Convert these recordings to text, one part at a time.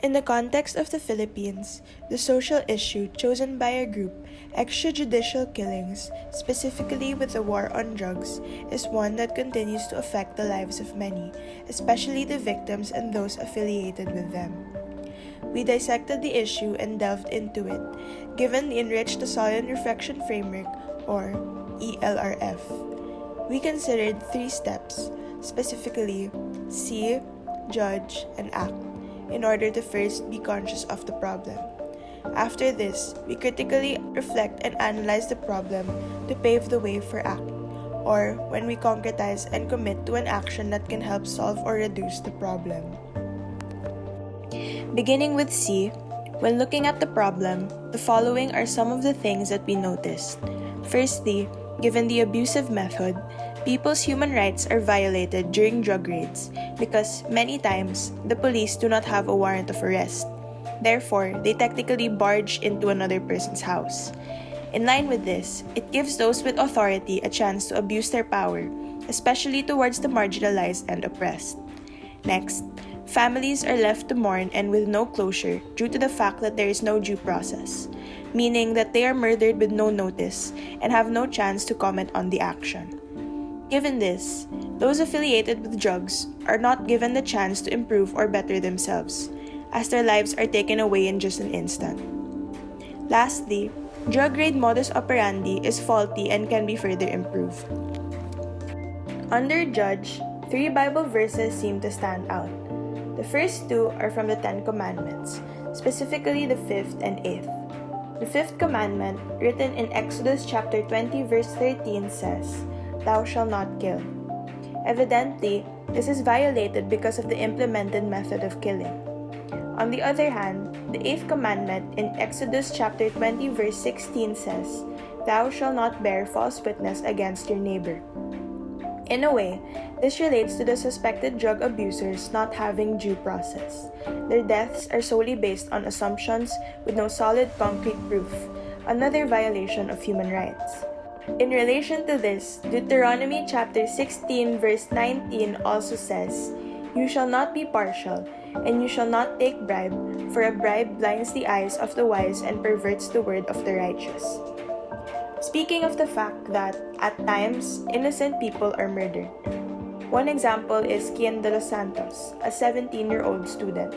In the context of the Philippines, the social issue chosen by a group, extrajudicial killings, specifically with the war on drugs, is one that continues to affect the lives of many, especially the victims and those affiliated with them. We dissected the issue and delved into it, given the Enriched Thessalian Reflection Framework, or ELRF. We considered 3 steps, specifically see, judge, and act, in order to first be conscious of the problem. After this, we critically reflect and analyze the problem to pave the way for act, or when we concretize and commit to an action that can help solve or reduce the problem. Beginning with C, when looking at the problem, the following are some of the things that we noticed. Firstly, given the abusive method, people's human rights are violated during drug raids because many times the police do not have a warrant of arrest. Therefore, they technically barge into another person's house. In line with this, it gives those with authority a chance to abuse their power, especially towards the marginalized and oppressed. Next, families are left to mourn and with no closure due to the fact that there is no due process, meaning that they are murdered with no notice and have no chance to comment on the action. Given this, those affiliated with drugs are not given the chance to improve or better themselves, as their lives are taken away in just an instant. Lastly, drug raid modus operandi is faulty and can be further improved. Under judge, 3 Bible verses seem to stand out. The first 2 are from the 10 Commandments, specifically the 5th and 8th. The 5th commandment, written in Exodus chapter 20 verse 13 says, "Thou shalt not kill." Evidently, this is violated because of the implemented method of killing. On the other hand, the 8th commandment in Exodus chapter 20 verse 16 says, "Thou shalt not bear false witness against your neighbor." In a way, this relates to the suspected drug abusers not having due process. Their deaths are solely based on assumptions with no solid concrete proof, another violation of human rights. In relation to this, Deuteronomy chapter 16 verse 19 also says, "You shall not be partial, and you shall not take bribe, for a bribe blinds the eyes of the wise and perverts the word of the righteous." Speaking of the fact that, at times, innocent people are murdered. One example is Kian de los Santos, a 17-year-old student.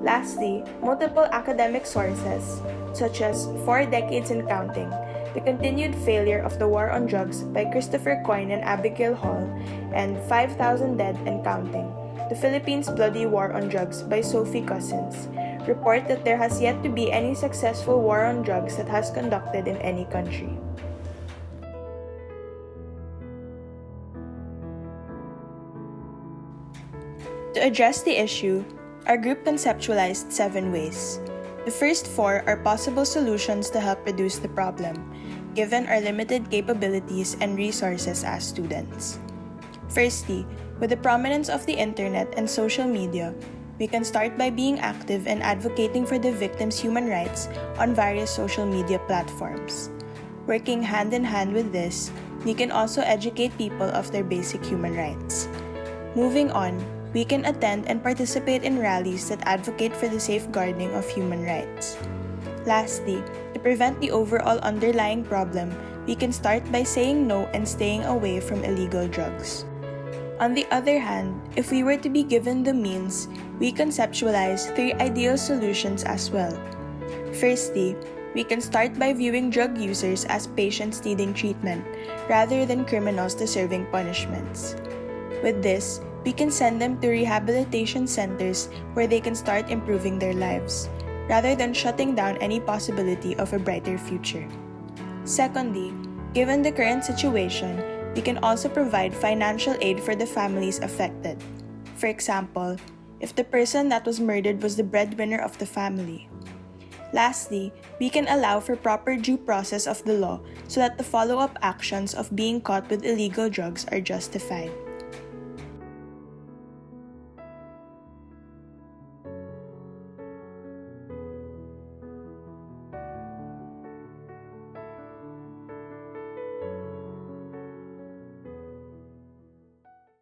Lastly, multiple academic sources, such as 4 Decades and Counting, The Continued Failure of the War on Drugs by Christopher Coyne and Abigail Hall, and 5,000 Dead and Counting, The Philippines' Bloody War on Drugs by Sophie Cousins, report that there has yet to be any successful war on drugs that has conducted in any country. To address the issue, our group conceptualized 7 ways. The first 4 are possible solutions to help reduce the problem, given our limited capabilities and resources as students. Firstly, with the prominence of the internet and social media, we can start by being active and advocating for the victims' human rights on various social media platforms. Working hand in hand with this, we can also educate people of their basic human rights. Moving on, we can attend and participate in rallies that advocate for the safeguarding of human rights. Lastly, to prevent the overall underlying problem, we can start by saying no and staying away from illegal drugs. On the other hand, if we were to be given the means, we conceptualize 3 ideal solutions as well. Firstly, we can start by viewing drug users as patients needing treatment, rather than criminals deserving punishments. With this, we can send them to rehabilitation centers where they can start improving their lives, rather than shutting down any possibility of a brighter future. Secondly, given the current situation, we can also provide financial aid for the families affected. For example, if the person that was murdered was the breadwinner of the family. Lastly, we can allow for proper due process of the law so that the follow-up actions of being caught with illegal drugs are justified.